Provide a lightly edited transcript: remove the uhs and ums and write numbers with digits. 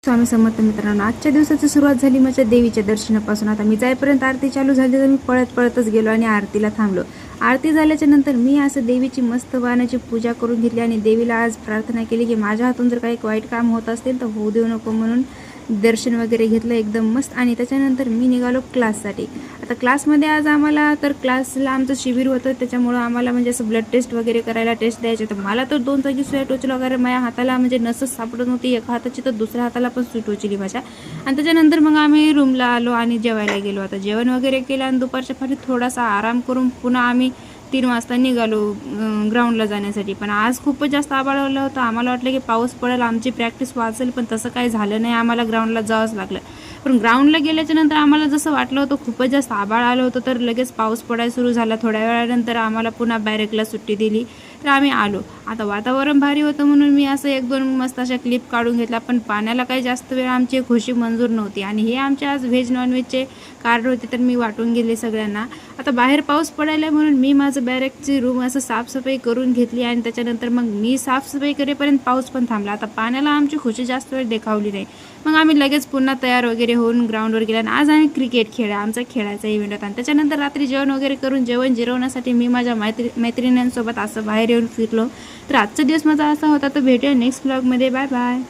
स्वामी समर्थ मित्रांनो, आजच्या दिवसाची सुरुवात झाली माझ्या देवीच्या दर्शनापासून. आता मी जाईपर्यंत आरती चालू झाली तर मी पळतच गेलो आणि आरतीला थांबलो. आरती झाल्याच्या नंतर मी असं देवीची मस्त वाणाची पूजा करून घेतली आणि देवीला आज प्रार्थना केली की माझ्या हातून जर काही वाईट काम होत असेल तर होऊ देऊ नको म्हणून दर्शन वगैरे घेतलं एकदम मस्त. आणि त्याच्यानंतर मी निघालो क्लाससाठी. आता क्लासमध्ये आज आम्हाला तर क्लासला आमचं शिबिर होतं, त्याच्यामुळं आम्हाला म्हणजे असं ब्लड टेस्ट वगैरे करायला टेस्ट द्यायचे. तर मला तर 2 जागी सुया टोचलं वगैरे, माझ्या हाताला म्हणजे नसच सापडत नव्हती एका हाताची, तर दुसऱ्या हाताला पण सुई टोचली माझ्या. आणि त्याच्यानंतर मग आम्ही रूमला आलो आणि जेवायला गेलो. आता जेवण वगैरे केलं आणि दुपारच्या पारी थोडासा आराम करून पुन्हा आम्ही 3 वाजता निघालो ग्राउंडला जाण्यासाठी. पण आज खूपच जास्त आभाळ आलं होतं. आम्हाला वाटलं की पाऊस पडेल, आमची प्रॅक्टिस वाचेल, पण तसं काही झालं नाही. आम्हाला ग्राउंडला जावंच लागलं. पण ग्राउंडला गेल्याच्या नंतर आम्हाला जसं वाटलं होतं खूपच जास्त आभाळ आलं होतं, तर लगेच पाऊस पडायला सुरू झाला. थोड्या वेळानंतर आम्हाला पुन्हा बॅरेकला सुट्टी दिली, तर आम्ही आलो. आता वातावरण भारी होतं म्हणून मी असं 1-2 मस्त अशा क्लिप काढून घेतला. पण पाण्याला काही जास्त वेळ आमची खुशी मंजूर नव्हती आणि हे आमचे आज व्हेज नॉनव्हेजचे कार्ड होते, तर मी वाटून गेले सगळ्यांना. आता बाहेर पाऊस पडायला म्हणून मी माझं बॅरेकची रूम असं साफसफाई करून घेतली आणि त्याच्यानंतर मग मी साफसफाई करेपर्यंत पाऊस पण थांबला. आता पाण्याला आमची खुशी जास्त वेळ देखावली नाही. मग आम्ही लगेच पुन्हा तयार वगैरे होऊन ग्राउंडवर गेला आणि आज आम्ही क्रिकेट खेळला. आमचा खेळायचा इव्हेंट होता. आणि त्याच्यानंतर रात्री जेवण वगैरे करून जेवण जिरवण्यासाठी मी माझ्या मैत्रिणींसोबत असं बाहेर येऊन फिरलो. तर आजचा दिवस माझा असा होता. तर भेटूया नेक्स्ट ब्लॉगमध्ये. Bye bye.